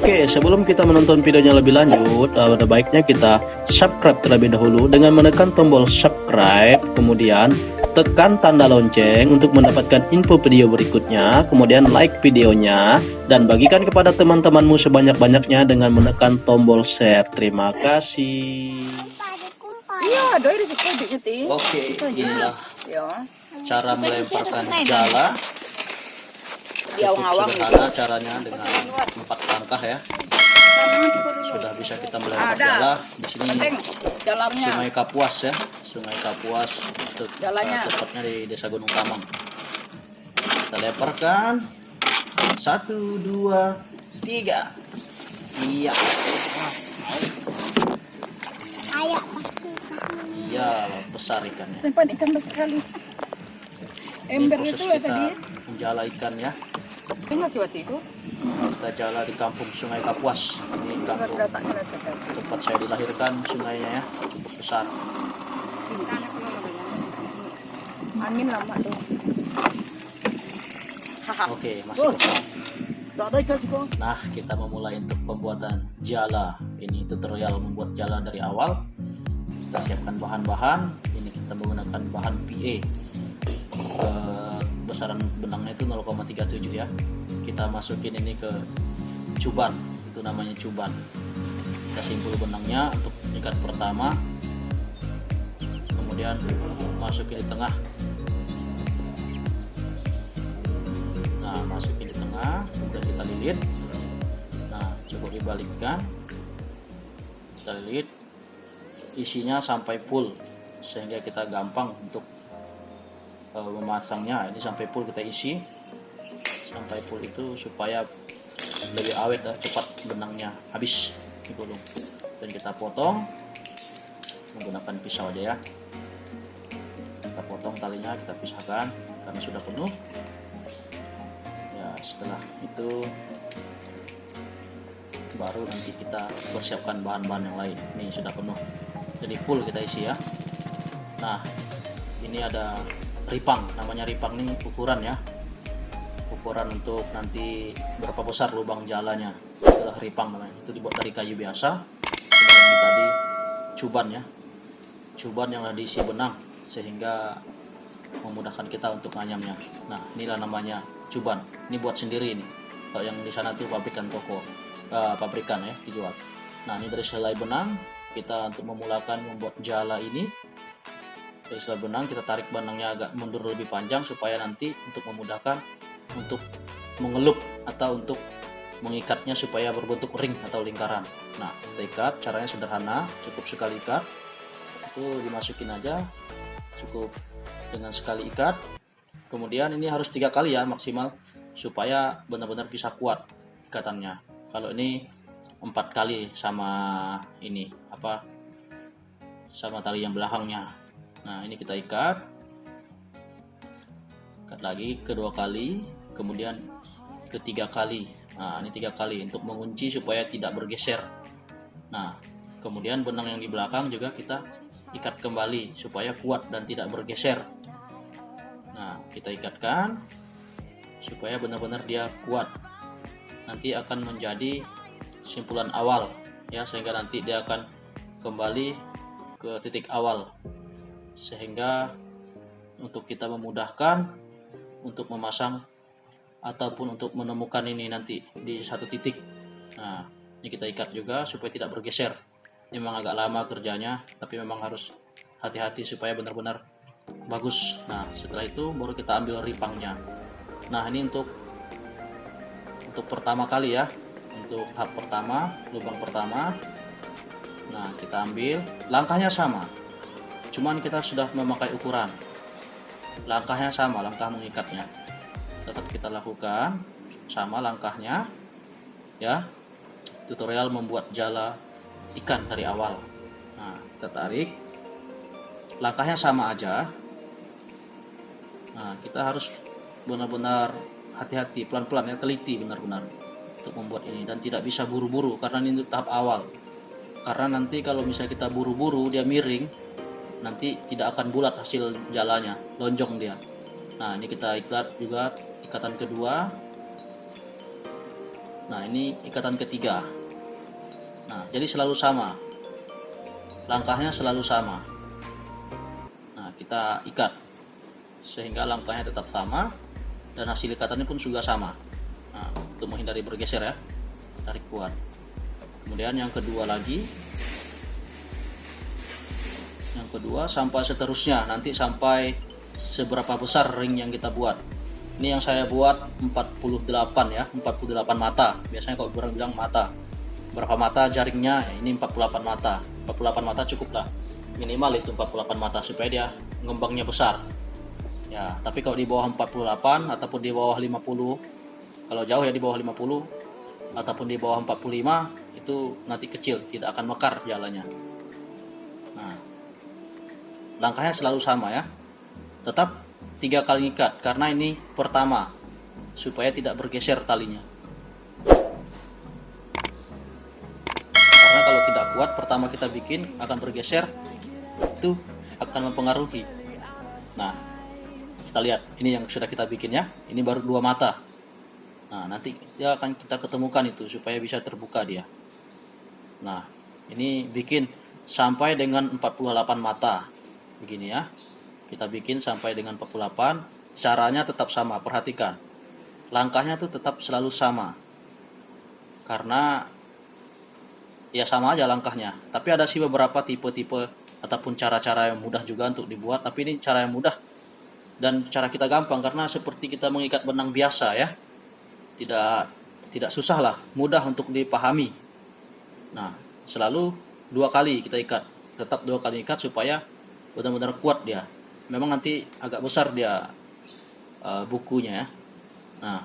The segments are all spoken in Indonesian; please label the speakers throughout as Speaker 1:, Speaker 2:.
Speaker 1: Oke, sebelum kita menonton videonya lebih lanjut, ada baiknya kita subscribe terlebih dahulu dengan menekan tombol subscribe, kemudian tekan tanda lonceng untuk mendapatkan info video berikutnya, kemudian like videonya, dan bagikan kepada teman-temanmu sebanyak-banyaknya dengan menekan tombol share. Terima kasih.
Speaker 2: Iya, doi di situ adiknya ti.
Speaker 1: Oke, inilah
Speaker 2: Ya,
Speaker 1: cara melemparkan jala.
Speaker 2: di awang-awang gitu.
Speaker 1: Sederhana caranya dengan 4 langkah ya. Sudah bisa kita melempar jala. Di sini
Speaker 2: Penting dalamnya.
Speaker 1: Sungai Kapuas ya, Sungai Kapuas,
Speaker 2: Jalannya.
Speaker 1: tepatnya di Desa Gunung Kamang. Kita lemparkan 1, 2, 3. Iya.
Speaker 3: Kayak pasti.
Speaker 1: Iya, besar ikannya.
Speaker 2: Tempat ikan besar sekali. Ember
Speaker 1: Ini proses
Speaker 2: itu lah
Speaker 1: kita
Speaker 2: tadi.
Speaker 1: menjala ikan ya.
Speaker 2: Tengok waktu itu.
Speaker 1: Kita jala di kampung Sungai Kapuas. Ini kampung
Speaker 2: Datangnya lah tadi.
Speaker 1: tempat saya dilahirkan, sungainya ya cukup besar.
Speaker 2: Angin lama tuh.
Speaker 1: Oke, masih kosong. Nah, kita memulai untuk pembuatan jala. Ini tutorial membuat jala dari awal. Kita siapkan bahan-bahan. Ini kita menggunakan bahan PA. Besaran benangnya itu 0,37 ya. Kita masukin ini ke cuban. Itu namanya cuban. Kita simpul benangnya untuk ikat pertama. Kemudian masukin di tengah. Nah, masukin di tengah, kemudian kita lilit. Nah, cukup dibalikkan. Kita lilit. Isinya sampai full sehingga kita gampang untuk memasangnya. Ini sampai full kita isi. Sampai full itu supaya lebih awet dan cepat benangnya habis digulung. Dan kita potong menggunakan pisau aja ya. Kita potong talinya, kita pisahkan karena sudah penuh. Ya, setelah itu baru nanti kita persiapkan bahan-bahan yang lain. Ini sudah penuh, jadi full kita isi ya. Nah, ini ada ripang, namanya ripang nih ukuran ya, ukuran untuk nanti berapa besar lubang jalannya, itulah ripang namanya. Itu dibuat dari kayu biasa. Kemudian ini tadi cuban ya, cuban yang ada diisi benang sehingga memudahkan kita untuk nganyamnya. Nah, inilah namanya cuban. Ini buat sendiri ini. Kalau yang di sana tuh pabrikan toko, pabrikan ya dijual. Nah, ini dari selai benang kita untuk memulakan membuat jala ini. Dari selai benang kita tarik benangnya agak mundur lebih panjang supaya nanti untuk memudahkan untuk mengelup atau untuk mengikatnya supaya berbentuk ring atau lingkaran. Nah, kita ikat, caranya sederhana, cukup sekali ikat. Itu dimasukin aja, cukup dengan sekali ikat. Kemudian ini harus 3 kali ya maksimal supaya benar-benar bisa kuat ikatannya. Kalau ini 4 kali sama ini sama tali yang belakangnya. Nah, ini kita ikat lagi kedua kali, kemudian ketiga kali. Nah, ini 3 kali untuk mengunci supaya tidak bergeser. Nah, kemudian benang yang di belakang juga kita ikat kembali supaya kuat dan tidak bergeser. Nah, kita ikatkan supaya benar-benar dia kuat. Nanti akan menjadi simpulan awal ya, sehingga nanti dia akan kembali ke titik awal, sehingga untuk kita memudahkan untuk memasang ataupun untuk menemukan ini nanti di satu titik. Nah, ini kita ikat juga supaya tidak bergeser. Ini memang agak lama kerjanya, tapi memang harus hati-hati supaya benar-benar bagus. Nah, setelah itu baru kita ambil ripangnya. Nah, ini untuk pertama kali ya, untuk tahap pertama, lubang pertama. Nah, kita ambil, langkahnya sama, cuman kita sudah memakai ukuran. Langkahnya sama, langkah mengikatnya tetap kita lakukan sama langkahnya ya. Tutorial membuat jala ikan dari awal. Nah, kita tarik, langkahnya sama aja. Nah, kita harus benar-benar hati-hati, pelan-pelan ya, teliti benar-benar untuk membuat ini, dan tidak bisa buru-buru karena ini untuk tahap awal. Karena nanti kalau misalnya kita buru-buru dia miring, nanti tidak akan bulat hasil jalannya, lonjong dia. Nah, ini kita ikat juga ikatan kedua. Nah, ini ikatan ketiga. Nah, jadi selalu sama. Langkahnya selalu sama. Nah, kita ikat sehingga langkahnya tetap sama dan hasil ikatannya pun juga sama. Nah, untuk menghindari bergeser ya, tarik kuat. Kemudian yang kedua lagi, yang kedua sampai seterusnya, nanti sampai seberapa besar ring yang kita buat. Ini yang saya buat 48 ya, 48 mata. Biasanya kalau orang bilang mata, berapa mata jaringnya, ini 48 mata. 48 mata cukup lah, minimal itu 48 mata supaya dia ngembangnya besar ya. Tapi kalau di bawah 48 ataupun di bawah 50, kalau jauh ya di bawah 50 ataupun di bawah 45, itu nanti kecil, tidak akan mekar jalannya. Nah, langkahnya selalu sama ya, tetap 3 kali ikat karena ini pertama, supaya tidak bergeser talinya. Karena kalau tidak kuat pertama kita bikin akan bergeser, itu akan mempengaruhi. Nah, kita lihat ini yang sudah kita bikin ya, ini baru 2 mata. Nah, nanti dia akan kita ketemukan itu supaya bisa terbuka dia. Nah, ini bikin sampai dengan 48 mata begini ya. Kita bikin sampai dengan 48. Caranya tetap sama, perhatikan langkahnya tuh tetap selalu sama, karena ya sama aja langkahnya. Tapi ada sih beberapa tipe-tipe ataupun cara-cara yang mudah juga untuk dibuat, tapi ini cara yang mudah dan cara kita gampang karena seperti kita mengikat benang biasa ya. Tidak susah lah, mudah untuk dipahami. Nah, selalu 2 kali kita ikat, tetap 2 kali ikat supaya benar-benar kuat dia. Memang nanti agak besar dia bukunya ya. Nah,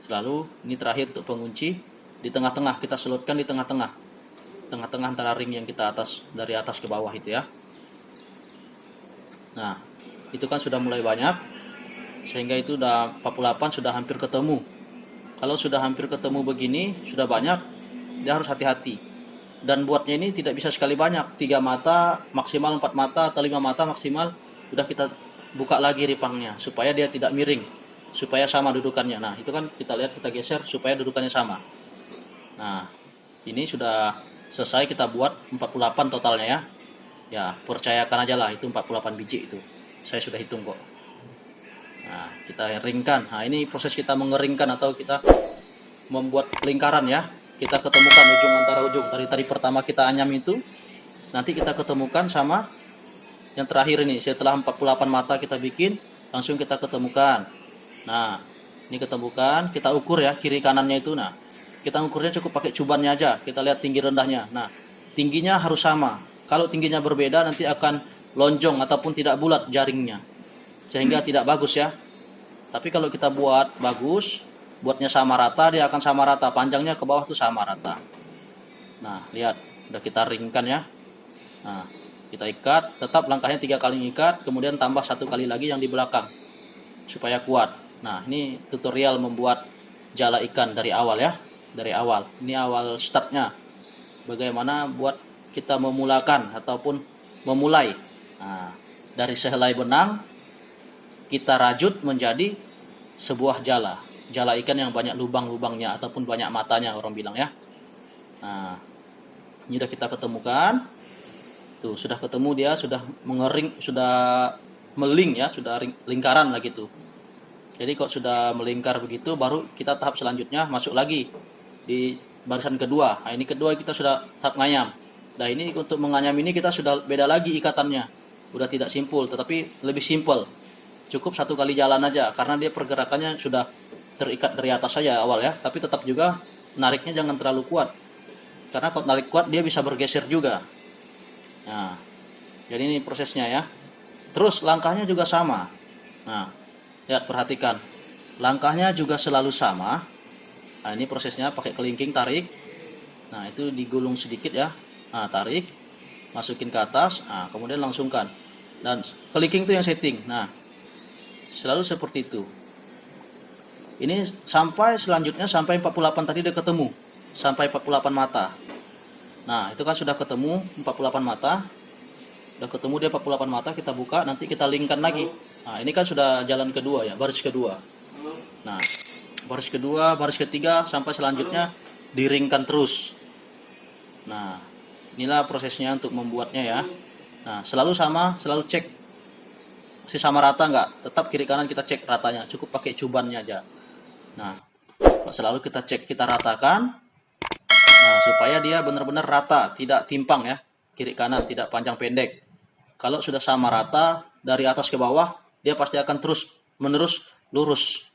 Speaker 1: selalu ini terakhir untuk pengunci, di tengah-tengah kita selutkan, di tengah-tengah antara ring yang kita atas, dari atas ke bawah itu ya. Nah, itu kan sudah mulai banyak, sehingga itu udah 48 sudah hampir ketemu. Kalau sudah hampir ketemu begini, sudah banyak, dia harus hati-hati. Dan buatnya ini tidak bisa sekali banyak, 3 mata maksimal, 4 mata atau 5 mata maksimal. Sudah kita buka lagi ripangnya supaya dia tidak miring, supaya sama dudukannya. Nah, itu kan kita lihat, kita geser supaya dudukannya sama. Nah, ini sudah selesai kita buat 48 totalnya ya. Ya, percayakan aja lah, itu 48 biji itu. Saya sudah hitung kok. Nah, kita ringkan. Nah, ini proses kita mengeringkan atau kita membuat lingkaran ya. Kita ketemukan ujung antara ujung. Tadi pertama kita anyam itu, nanti kita ketemukan sama yang terakhir ini. Setelah 48 mata kita bikin, langsung kita ketemukan. Nah, ini ketemukan, kita ukur ya kiri kanannya itu. Nah, kita ukurnya cukup pakai cubannya aja. Kita lihat tinggi rendahnya. Nah, tingginya harus sama. Kalau tingginya berbeda nanti akan lonjong ataupun tidak bulat jaringnya, sehingga tidak bagus ya. Tapi kalau kita buat bagus, buatnya sama rata, dia akan sama rata, panjangnya ke bawah tuh sama rata. Nah, lihat, udah kita ringkan ya. Nah, kita ikat, tetap langkahnya 3 kali ikat, kemudian tambah 1 kali lagi yang di belakang supaya kuat. Nah, ini tutorial membuat jala ikan dari awal ya, dari awal. Ini awal startnya, bagaimana buat kita memulakan ataupun memulai. Nah, dari sehelai benang kita rajut menjadi sebuah jala ikan yang banyak lubang-lubangnya ataupun banyak matanya orang bilang ya. Nah, ini sudah kita ketemukan. Tuh, sudah ketemu dia, sudah mengering, sudah meling ya, sudah lingkaran lagi tuh. Jadi kok sudah melingkar begitu, baru kita tahap selanjutnya masuk lagi di barisan kedua. Nah, ini kedua kita sudah tahap nganyam. Nah, ini untuk menganyam ini kita sudah beda lagi ikatannya. Udah tidak simpul, tetapi lebih simpel. Cukup 1 kali jalan aja, karena dia pergerakannya sudah terikat dari atas saja awal ya. Tapi tetap juga nariknya jangan terlalu kuat, karena kalau narik kuat dia bisa bergeser juga. Nah, jadi ini prosesnya ya. Terus langkahnya juga sama. Nah, lihat, perhatikan, langkahnya juga selalu sama. Nah, ini prosesnya pakai kelingking, tarik. Nah, itu digulung sedikit ya. Nah, tarik, masukin ke atas, nah, kemudian langsungkan. Dan kelingking itu yang setting. Nah, selalu seperti itu. Ini sampai selanjutnya sampai 48 tadi udah ketemu. Sampai 48 mata. Nah, itu kan sudah ketemu 48 mata. Udah ketemu dia 48 mata, kita buka, nanti kita linkkan lagi. Nah, ini kan sudah jalan kedua ya, baris kedua. Nah, baris kedua, baris ketiga, sampai selanjutnya diringkan terus. Nah, inilah prosesnya untuk membuatnya ya. Nah, selalu sama, selalu cek masih sama rata nggak, tetap kiri kanan kita cek ratanya, cukup pakai cubannya aja. Nah, selalu kita cek, kita ratakan, nah supaya dia benar-benar rata, tidak timpang ya, kiri kanan tidak panjang pendek. Kalau sudah sama rata dari atas ke bawah, dia pasti akan terus menerus lurus,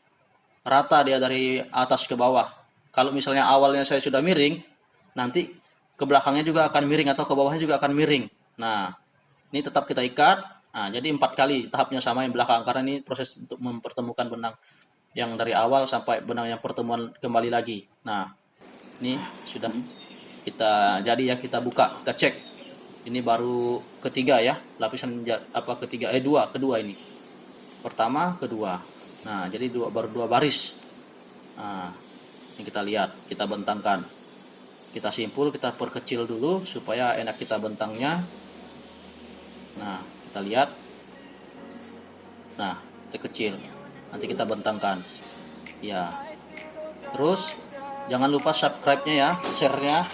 Speaker 1: rata dia dari atas ke bawah. Kalau misalnya awalnya saya sudah miring, nanti ke belakangnya juga akan miring atau ke bawahnya juga akan miring. Nah, ini tetap kita ikat. Nah, jadi 4 kali tahapnya sama yang belakang, karena ini proses untuk mempertemukan benang yang dari awal sampai benang yang pertemuan kembali lagi. Nah, ini sudah kita jadi ya, kita buka, kita cek. Ini baru ketiga ya, lapisan ketiga, kedua ini. Pertama, kedua. Nah, jadi baru 2 baris. Nah, ini kita lihat, kita bentangkan. Kita simpul, kita perkecil dulu supaya enak kita bentangnya. Nah, kita lihat. Nah, kecil. Nanti kita bentangkan. Ya. Terus jangan lupa subscribe-nya ya, share-nya,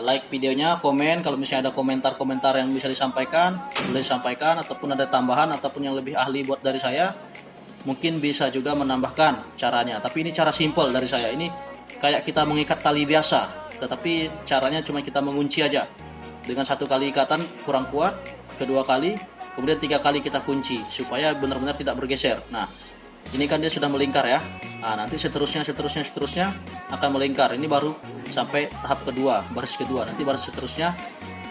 Speaker 1: like videonya, komen. Kalau misalnya ada komentar-komentar yang bisa disampaikan, boleh disampaikan, ataupun ada tambahan ataupun yang lebih ahli buat dari saya, mungkin bisa juga menambahkan caranya. Tapi ini cara simple dari saya. Ini kayak kita mengikat tali biasa, tetapi caranya cuma kita mengunci aja. Dengan 1 kali ikatan kurang kuat, kedua kali, kemudian 3 kali kita kunci supaya benar-benar tidak bergeser. Nah, ini kan dia sudah melingkar ya. Nah, nanti seterusnya akan melingkar. Ini baru sampai tahap kedua, baris kedua. Nanti baris seterusnya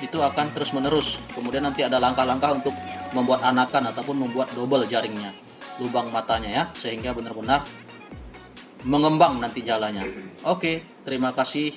Speaker 1: itu akan terus menerus. Kemudian nanti ada langkah-langkah untuk membuat anakan ataupun membuat double jaringnya, lubang matanya ya, sehingga benar-benar mengembang nanti jalannya. Oke, terima kasih.